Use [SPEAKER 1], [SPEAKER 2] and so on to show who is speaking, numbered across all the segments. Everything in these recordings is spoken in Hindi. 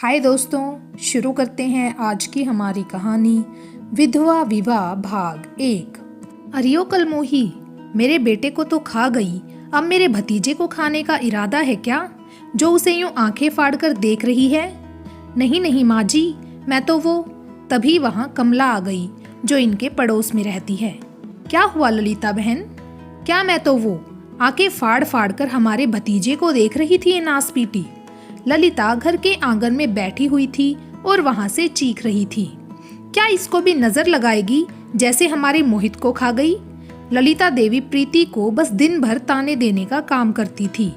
[SPEAKER 1] हाय दोस्तों, शुरू करते हैं आज की हमारी कहानी विधवा विवाह भाग 1। अरियो कलमोही, मेरे बेटे को तो खा गई, अब मेरे भतीजे को खाने का इरादा है क्या, जो उसे यूं आंखें फाड़ कर देख रही है। नहीं नहीं माँ जी, मैं तो वो। तभी वहाँ कमला आ गई जो इनके पड़ोस में रहती है। क्या हुआ ललिता बहन? क्या मैं तो वो? आंखें फाड़ फाड़ कर हमारे भतीजे को देख रही थी ये नासपीटी। ललिता घर के आंगन में बैठी हुई थी और वहां से चीख रही थी। क्या इसको भी नजर लगाएगी जैसे हमारे मोहित को खा गई? ललिता देवी प्रीति को बस दिन भर ताने देने का काम करती थी।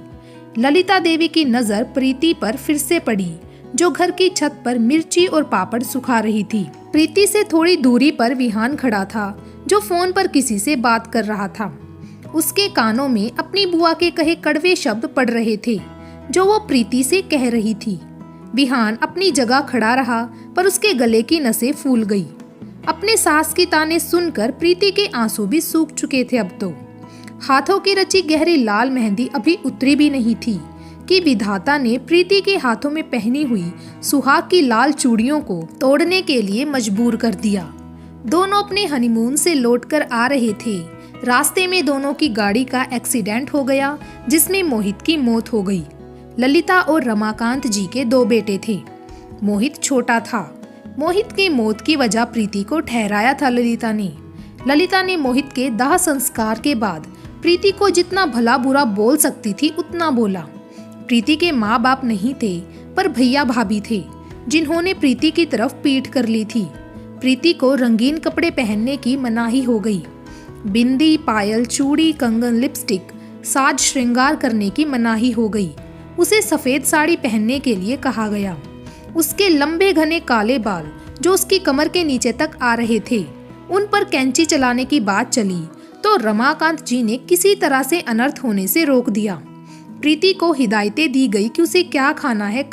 [SPEAKER 1] ललिता देवी की नजर प्रीति पर फिर से पड़ी, जो घर की छत पर मिर्ची और पापड़ सुखा रही थी। प्रीति से थोड़ी दूरी पर विहान खड़ा था, जो फोन पर किसी से बात कर रहा था। उसके कानों में अपनी बुआ के कहे कड़वे शब्द पड़ रहे थे, जो वो प्रीति से कह रही थी। विहान अपनी जगह खड़ा रहा, पर उसके गले की नसें फूल गई। अपने सास की ताने सुनकर प्रीति के आंसू भी सूख चुके थे। अब तो हाथों की रची गहरी लाल मेहंदी अभी उतरी भी नहीं थी कि विधाता ने प्रीति के हाथों में पहनी हुई सुहाग की लाल चूड़ियों को तोड़ने के लिए मजबूर कर दिया। दोनों अपने हनीमून से लौटकर आ रहे थे। रास्ते में दोनों की गाड़ी का एक्सीडेंट हो गया, जिसमें मोहित की मौत हो गई। ललिता और रमाकांत जी के 2 बेटे थे। मोहित छोटा था। मोहित की मौत की वजह प्रीति को ठहराया था ललिता ने मोहित के दाह संस्कार के बाद प्रीति को जितना भला बुरा बोल सकती थी उतना बोला। प्रीति के माँ बाप नहीं थे, पर भैया भाभी थे, जिन्होंने प्रीति की तरफ पीठ कर ली थी। प्रीति को रंगीन कपड़े पहनने की मनाही हो गई। बिंदी, पायल, चूड़ी, कंगन, लिपस्टिक, साज श्रृंगार करने की मनाही हो गई। उसे सफेद साड़ी पहनने के लिए कहा गया। उसके लंबे घने काले बाल, जो उसकी कमर के नीचे तक आ रहे थे, उन पर कैंची चलाने की बात चली तो रमाकांत जी ने किसी तरह से अनर्थ होने से रोक दिया। प्रीति को हिदायतें दी गई कि उसे क्या खाना है,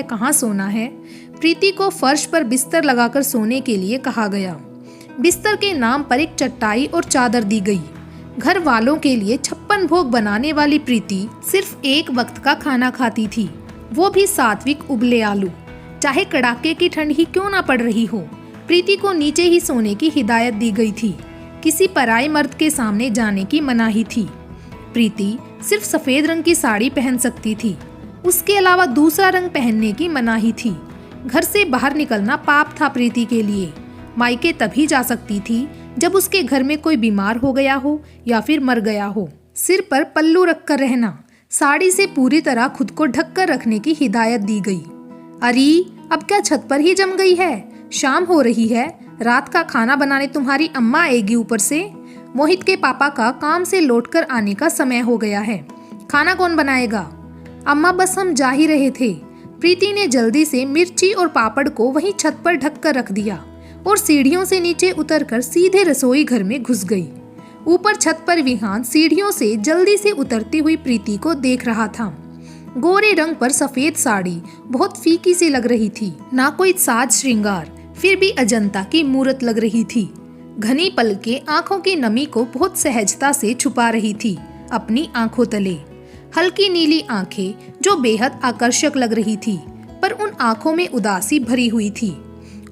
[SPEAKER 1] कहाँ सोना है। प्रीति को फर्श पर बिस्तर लगाकर सोने के लिए कहा गया। बिस्तर के नाम पर एक चटाई और चादर दी गई। घर वालों के लिए 56 भोग बनाने वाली प्रीति सिर्फ एक वक्त का खाना खाती थी, वो भी सात्विक उबले आलू, चाहे कड़ाके की ठंड ही क्यों ना पड़ रही हो। प्रीति को नीचे ही सोने की हिदायत दी गई थी। किसी पराये मर्द के सामने जाने की मनाही थी। प्रीति सिर्फ सफेद रंग की साड़ी पहन सकती थी, उसके अलावा दूसरा रंग पहनने की मनाही थी। घर से बाहर निकलना पाप था प्रीति के लिए। मायके तभी जा सकती थी जब उसके घर में कोई बीमार हो गया हो या फिर मर गया हो। सिर पर पल्लू रखकर रहना, साड़ी से पूरी तरह खुद को ढककर रखने की हिदायत दी गई। अरे अब क्या छत पर ही जम गई है? शाम हो रही है, रात का खाना बनाने तुम्हारी अम्मा आएगी ऊपर से। मोहित के पापा का काम से लौटकर आने का समय हो गया है, खाना कौन बनाएगा? अम्मा, बस हम जा ही रहे थे। प्रीति ने जल्दी से मिर्ची और पापड़ को वहीं छत पर ढककर रख दिया और सीढ़ियों से नीचे उतरकर सीधे रसोई घर में घुस गई। ऊपर छत पर विहान सीढ़ियों से जल्दी से उतरती हुई प्रीति को देख रहा था। गोरे रंग पर सफेद साड़ी बहुत फीकी सी लग रही थी, ना कोई साज श्रृंगार, फिर भी अजंता की मूरत लग रही थी। घनी पलकें आंखों की नमी को बहुत सहजता से छुपा रही थी अपनी आंखों तले। हल्की नीली आंखें जो बेहद आकर्षक लग रही थी, पर उन आंखों में उदासी भरी हुई थी।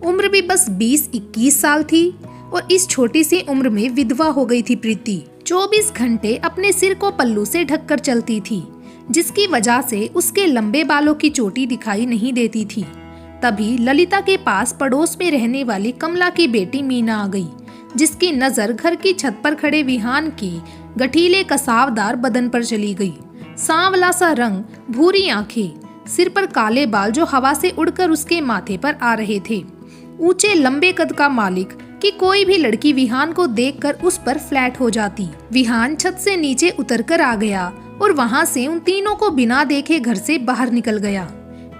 [SPEAKER 1] उम्र भी बस 20-21 साल थी और इस छोटी सी उम्र में विधवा हो गई थी प्रीति। 24 घंटे अपने सिर को पल्लू से ढककर चलती थी, जिसकी वजह से उसके लंबे बालों की चोटी दिखाई नहीं देती थी। तभी ललिता के पास पड़ोस में रहने वाली कमला की बेटी मीना आ गई, जिसकी नजर घर की छत पर खड़े विहान के गठीले कसावदार बदन पर चली गई। सांवला सा रंग, भूरी आंखें, सिर पर काले बाल जो हवा से उड़कर उसके माथे पर आ रहे थे। ऊंचे लंबे कद का मालिक कि कोई भी लड़की विहान को देखकर उस पर फ्लैट हो जाती। विहान छत से नीचे उतरकर आ गया और वहां से उन तीनों को बिना देखे घर से बाहर निकल गया।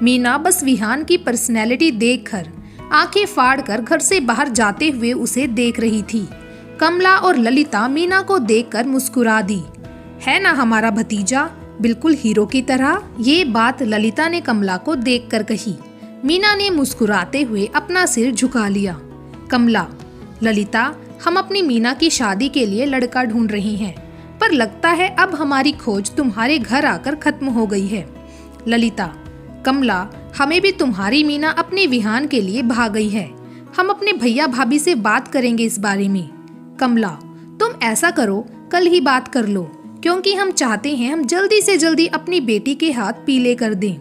[SPEAKER 1] मीना बस विहान की पर्सनैलिटी देखकर आंखें फाड़कर घर से बाहर जाते हुए उसे देख रही थी। कमला और ललिता मीना को देखकर मुस्कुरा दी। है ना हमारा भतीजा, बिल्कुल हीरो की तरह। ये बात ललिता ने कमला को देखकर कही। मीना ने मुस्कुराते हुए अपना सिर झुका लिया। कमला, ललिता, हम अपनी मीना की शादी के लिए लड़का ढूंढ रही हैं, पर लगता है अब हमारी खोज तुम्हारे घर आकर खत्म हो गई है। ललिता, कमला, हमें भी तुम्हारी मीना अपने विहान के लिए भाग गई है। हम अपने भैया भाभी से बात करेंगे इस बारे में। कमला, तुम ऐसा करो, कल ही बात कर लो, क्योंकि हम चाहते हैं हम जल्दी से जल्दी अपनी बेटी के हाथ पीले कर दें।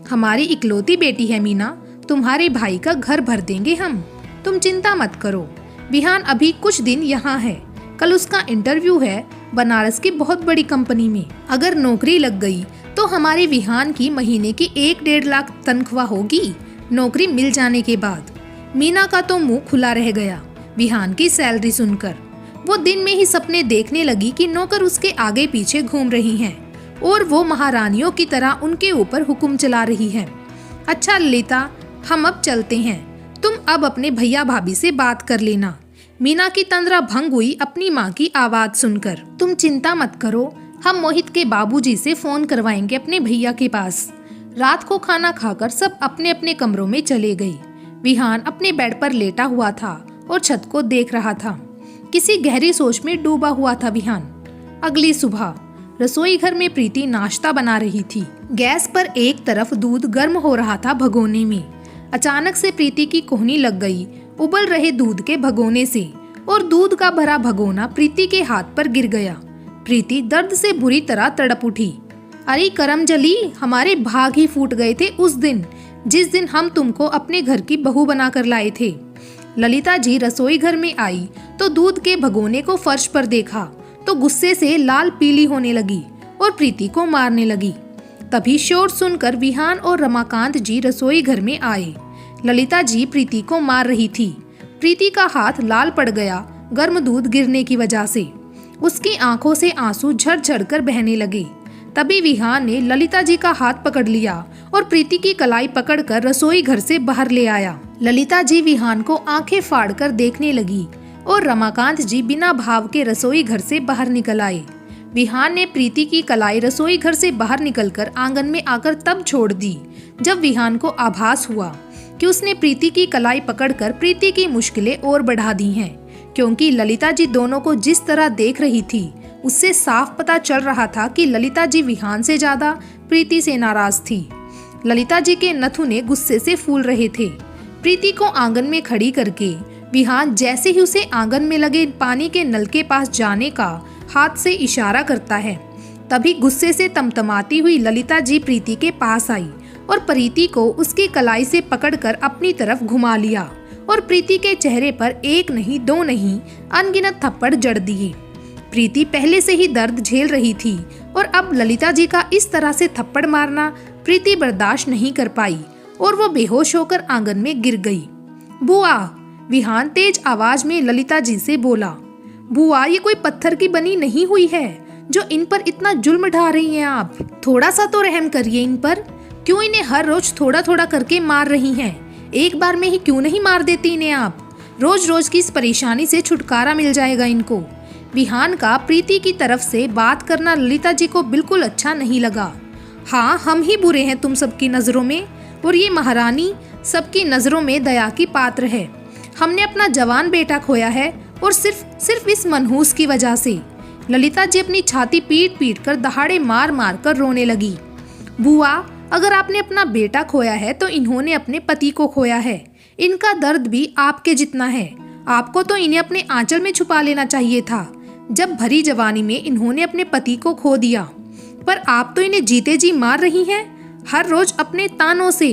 [SPEAKER 1] हमारी इकलौती बेटी है मीना, तुम्हारे भाई का घर भर देंगे हम, तुम चिंता मत करो। विहान अभी कुछ दिन यहाँ है, कल उसका इंटरव्यू है बनारस की बहुत बड़ी कंपनी में। अगर नौकरी लग गई तो हमारे विहान की महीने की 1-1.5 लाख तनख्वाह होगी नौकरी मिल जाने के बाद। मीना का तो मुंह खुला रह गया विहान की सैलरी सुनकर। वो दिन में ही सपने देखने लगी कि नौकर उसके आगे पीछे घूम रही हैं और वो महारानियों की तरह उनके ऊपर हुक्म चला रही है। अच्छा ललिता, हम अब चलते हैं, तुम अब अपने भैया भाभी से बात कर लेना। मीना की तंद्रा भंग हुई अपनी माँ की आवाज सुनकर। तुम चिंता मत करो, हम मोहित के बाबूजी से फोन करवाएंगे अपने भैया के पास। रात को खाना खाकर सब अपने अपने कमरों में चले गए। विहान अपने बेड पर लेटा हुआ था और छत को देख रहा था। किसी गहरी सोच में डूबा हुआ था विहान। अगली सुबह रसोई घर में प्रीति नाश्ता बना रही थी। गैस पर एक तरफ दूध गर्म हो रहा था भगोने में। अचानक से प्रीति की कोहनी लग गई उबल रहे दूध के भगोने से और दूध का भरा भगोना प्रीति के हाथ पर गिर गया। प्रीति दर्द से बुरी तरह तड़प उठी। अरे करमजली, हमारे भाग ही फूट गए थे उस दिन जिस दिन हम तुमको अपने घर की बहू बनाकर लाए थे। ललिता जी रसोई घर में आई तो दूध के भगोने को फर्श पर देखा तो गुस्से से लाल पीली होने लगी और प्रीति को मारने लगी। तभी शोर सुनकर विहान और रमाकांत जी रसोई घर में आए। ललिता जी प्रीति को मार रही थी। प्रीति का हाथ लाल पड़ गया गर्म दूध गिरने की वजह से। उसकी आंखों से आंसू झड़-झड़ कर बहने लगे। तभी विहान ने ललिता जी का हाथ पकड़ लिया और प्रीति की कलाई पकड़कर रसोई घर से बाहर ले आया। ललिता जी विहान को आंखें फाड़कर देखने लगी और रमाकांत जी बिना भाव के रसोई घर से बाहर निकल आए। विहान ने प्रीति की कलाई रसोई घर से बाहर निकलकर आंगन में आकर तब छोड़ दी जब विहान को आभास हुआ कि उसने प्रीति की कलाई पकड़कर प्रीति की मुश्किलें और बढ़ा दी हैं, क्योंकि ललिता जी दोनों को जिस तरह देख रही थी उससे साफ पता चल रहा था कि ललिता जी विहान से ज्यादा प्रीति से नाराज थी। ललिता जी के नथुने गुस्से से फूल रहे थे। प्रीति को आंगन में खड़ी करके विहान जैसे ही उसे आंगन में लगे पानी के नल के पास जाने का हाथ से इशारा करता है, तभी गुस्से से तमतमाती हुई ललिता जी प्रीति के पास आई और प्रीति को उसकी कलाई से पकड़कर अपनी तरफ घुमा लिया और प्रीति के चेहरे पर एक नहीं दो नहीं अनगिनत थप्पड़ जड़ दिए। प्रीति पहले से ही दर्द झेल रही थी और अब ललिता जी का इस तरह से थप्पड़ मारना प्रीति बर्दाश्त नहीं कर पाई और वो बेहोश होकर आंगन में गिर गई। बुआ, विहान तेज आवाज में ललिता जी से बोला। बुआ, ये कोई पत्थर की बनी नहीं हुई है जो इन पर इतना जुल्म ढा रही हैं आप। थोड़ा सा तो रहम करिए इन पर। क्यों इन्हें हर रोज थोड़ा थोड़ा करके मार रही हैं? एक बार में ही क्यों नहीं मार देती इन्हें आप? रोज रोज की इस परेशानी से छुटकारा मिल जाएगा इनको। विहान का प्रीति की तरफ से बात करना ललिता जी को बिल्कुल अच्छा नहीं लगा। हाँ, हम ही बुरे हैं तुम सबकी नजरों में और ये महारानी सबकी नजरों में दया की पात्र है। हमने अपना जवान बेटा खोया है और सिर्फ इस मनहूस की वजह से। ललिता जी अपनी छाती पीट पीट कर दहाड़े मार मार कर रोने लगी। बुआ, अगर आपने अपना बेटा खोया है तो इन्होंने अपने पति को खोया है। इनका दर्द भी आपके जितना है। आपको तो इन्हें अपने आंचल में छुपा लेना चाहिए था जब भरी जवानी में इन्होंने अपने पति को खो दिया, पर आप तो इन्हें जीते जी मार रही हैं हर रोज अपने तानों से।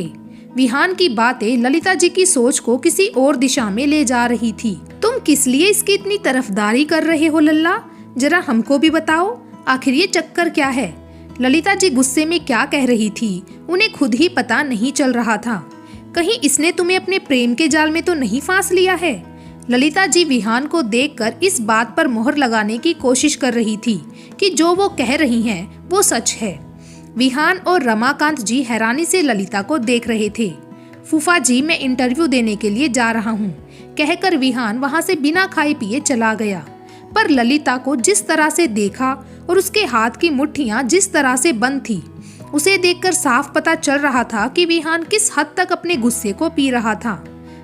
[SPEAKER 1] विहान की बातें ललिता जी की सोच को किसी और दिशा में ले जा रही थी। तुम किस लिए इसकी इतनी तरफदारी कर रहे हो लल्ला? जरा हमको भी बताओ, आखिर ये चक्कर क्या है? ललिता जी गुस्से में क्या कह रही थी उन्हें खुद ही पता नहीं चल रहा था। कहीं इसने तुम्हें अपने प्रेम के जाल में तो नहीं फांस लिया है? ललिता जी विहान को देखकर इस बात पर मोहर लगाने की कोशिश कर रही थी कि जो वो कह रही हैं वो सच है। विहान और रमाकांत जी हैरानी से ललिता को देख रहे थे। फूफा जी, मैं इंटरव्यू देने के लिए जा रहा हूँ, कहकर विहान वहाँ से बिना खाए पिए चला गया। पर ललिता को जिस तरह से देखा और उसके हाथ की मुट्ठियां जिस तरह से बंद थी, उसे देखकर साफ पता चल रहा था कि विहान किस हद तक अपने गुस्से को पी रहा था।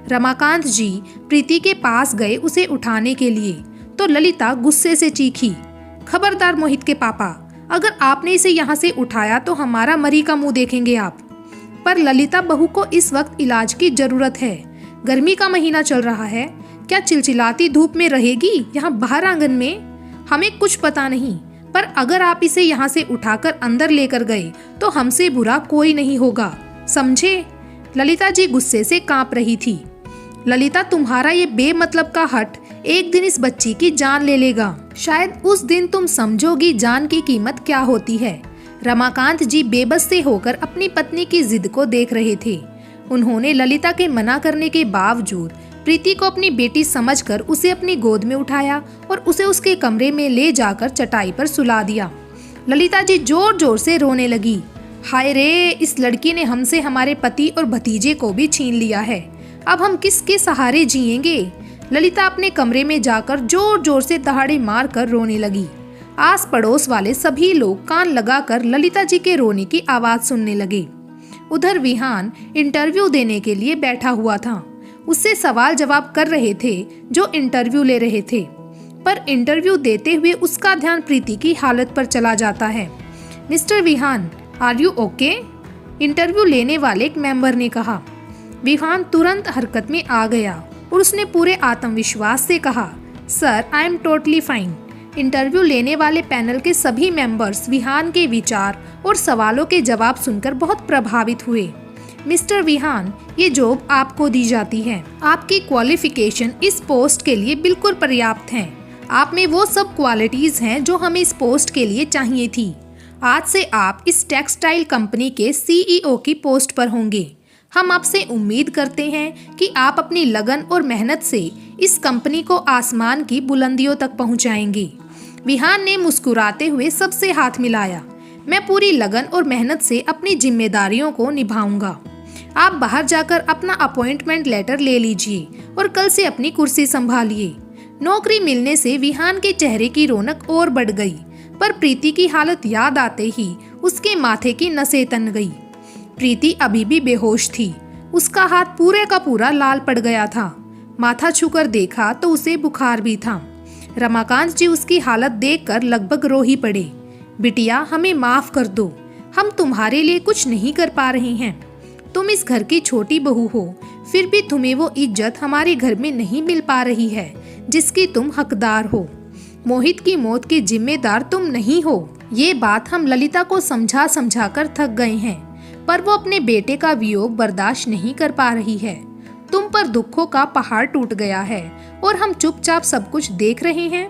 [SPEAKER 1] रमाकांत जी प्रीति के पास गए उसे उठाने के लिए तो ललिता गुस्से से चीखी, खबरदार मोहित के पापा, अगर आपने इसे यहाँ से उठाया तो हमारा मरी का मुंह देखेंगे आप। पर ललिता बहू को इस वक्त इलाज की जरूरत है। गर्मी का महीना चल रहा है, क्या चिलचिलाती धूप में रहेगी यहाँ बाहर आंगन में? हमें कुछ पता नहीं, पर अगर आप इसे यहाँ से उठाकर अंदर लेकर गए तो हमसे बुरा कोई नहीं होगा, समझे? ललिता जी गुस्से से कांप रही थी। ललिता, तुम्हारा ये बेमतलब का हट एक दिन इस बच्ची की जान ले लेगा। शायद उस दिन तुम समझोगी जान की कीमत क्या होती है। रमाकांत जी बेबस से होकर अपनी पत्नी की जिद को देख रहे थे। उन्होंने ललिता के मना करने के बावजूद प्रीति को अपनी बेटी समझकर उसे अपनी गोद में उठाया और उसे उसके कमरे में ले जाकर चटाई पर सुला दिया। ललिता जी जोर जोर से रोने लगी। हाय रे, इस लड़की ने हमसे हमारे पति और भतीजे को भी छीन लिया है। अब हम किसके सहारे जिएंगे? ललिता अपने कमरे में जाकर जोर जोर से दहाड़े मार कर रोने लगी। आस पड़ोस वाले सभी लोग कान लगाकर ललिता जी के रोने की आवाज सुनने लगे। उधर विहान इंटरव्यू देने के लिए बैठा हुआ था। उससे सवाल जवाब कर रहे थे जो इंटरव्यू ले रहे थे, पर इंटरव्यू देते हुए उसका ध्यान प्रीति की हालत पर चला जाता है। Mister Vihan, are you okay? Interview लेने वाले एक मेंबर ने कहा। विहान तुरंत हरकत में आ गया और उसने पूरे आत्मविश्वास से कहा, sir I am totally fine. Interview लेने वाले पैनल के सभी मेंबर्स विहान के विचार और सवालों के जवाब सुनकर बहुत प्रभावित हुए। मिस्टर विहान, ये जॉब आपको दी जाती है। आपकी क्वालिफिकेशन इस पोस्ट के लिए बिल्कुल पर्याप्त हैं। आप में वो सब क्वालिटीज हैं जो हमें इस पोस्ट के लिए चाहिए थी। आज से आप इस टेक्सटाइल कंपनी के CEO की पोस्ट पर होंगे। हम आपसे उम्मीद करते हैं कि आप अपनी लगन और मेहनत से इस कंपनी को आसमान की बुलंदियों तक पहुंचाएंगे। विहान ने मुस्कुराते हुए सबसे हाथ मिलाया। मैं पूरी लगन और मेहनत से अपनी जिम्मेदारियों को निभाऊंगा। आप बाहर जाकर अपना अपॉइंटमेंट लेटर ले लीजिए और कल से अपनी कुर्सी संभालिए। नौकरी मिलने से विहान के चेहरे की रौनक और बढ़ गई, पर प्रीति की हालत याद आते ही उसके माथे की नसें तन गई। प्रीति अभी भी बेहोश थी। उसका हाथ पूरे का पूरा लाल पड़ गया था। माथा छूकर देखा तो उसे बुखार भी था। रमाकांत जी उसकी हालत देखकर लगभग रो ही पड़े। बिटिया, हमें माफ कर दो, हम तुम्हारे लिए कुछ नहीं कर पा रहे हैं। तुम इस घर की छोटी बहू हो, फिर भी तुम्हें वो इज्जत हमारे घर में नहीं मिल पा रही है जिसकी तुम हकदार हो। मोहित की मौत के जिम्मेदार तुम नहीं हो। ये बात हम ललिता को समझा समझा कर थक गए हैं, पर वो अपने बेटे का वियोग बर्दाश्त नहीं कर पा रही है। तुम पर दुखों का पहाड़ टूट गया है और हम चुपचाप सब कुछ देख रहे हैं।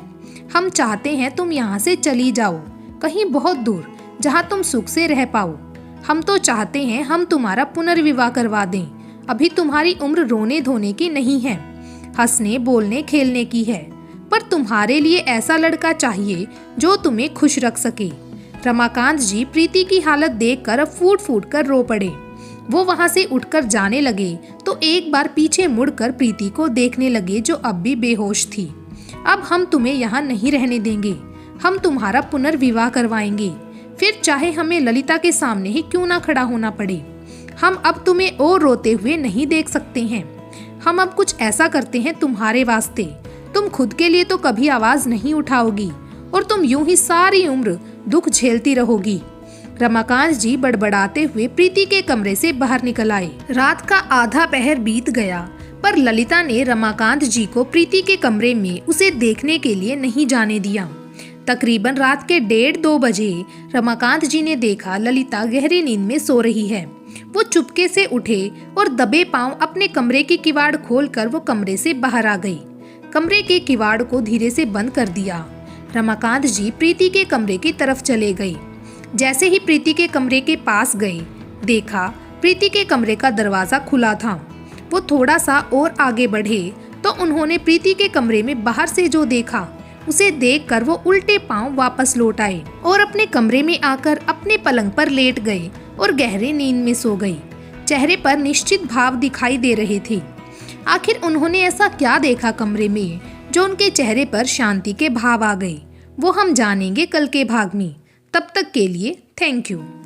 [SPEAKER 1] हम चाहते हैं तुम यहाँ से चली जाओ, कहीं बहुत दूर, जहाँ तुम सुख से रह पाओ। हम तो चाहते हैं हम तुम्हारा पुनर्विवाह करवा दें। अभी तुम्हारी उम्र रोने धोने की नहीं है, हंसने बोलने खेलने की है। पर तुम्हारे लिए ऐसा लड़का चाहिए जो तुम्हें खुश रख सके। रमाकांत जी प्रीति की हालत देखकर अब फूट फूट कर रो पड़े। वो वहां से उठकर जाने लगे तो एक बार पीछे मुड़कर प्रीति को देखने लगे जो अब भी बेहोश थी। अब हम तुम्हें यहाँ नहीं रहने देंगे, हम तुम्हारा पुनर्विवाह करवाएंगे, फिर चाहे हमें ललिता के सामने ही क्यों ना खड़ा होना पड़े। हम अब तुम्हें और रोते हुए नहीं देख सकते हैं। हम अब कुछ ऐसा करते हैं तुम्हारे वास्ते। तुम खुद के लिए तो कभी आवाज नहीं उठाओगी और तुम यूं ही सारी उम्र दुख झेलती रहोगी। रमाकांत जी बड़बड़ाते हुए प्रीति के कमरे से बाहर निकल आए। रात का आधा पहर बीत गया, पर ललिता ने रमाकांत जी को प्रीति के कमरे में उसे देखने के लिए नहीं जाने दिया। तकरीबन रात के 1:30-2 बजे रमाकांत जी ने देखा ललिता गहरी नींद में सो रही है। वो चुपके से उठे और दबे पांव अपने कमरे की किवाड़ खोलकर वो कमरे से बाहर आ गई। कमरे के किवाड़ को धीरे से बंद कर दिया। रमाकांत जी प्रीति के कमरे की तरफ चले गए। जैसे ही प्रीति के कमरे के पास गए, देखा प्रीति के कमरे का दरवाजा खुला था। वो थोड़ा सा और आगे बढ़े तो उन्होंने प्रीति के कमरे में बाहर से जो देखा, उसे देखकर वो उल्टे पांव वापस लौट आए और अपने कमरे में आकर अपने पलंग पर लेट गए और गहरी नींद में सो गई। चेहरे पर निश्चित भाव दिखाई दे रहे थे। आखिर उन्होंने ऐसा क्या देखा कमरे में जो उनके चेहरे पर शांति के भाव आ गए, वो हम जानेंगे कल के भाग में। तब तक के लिए थैंक यू।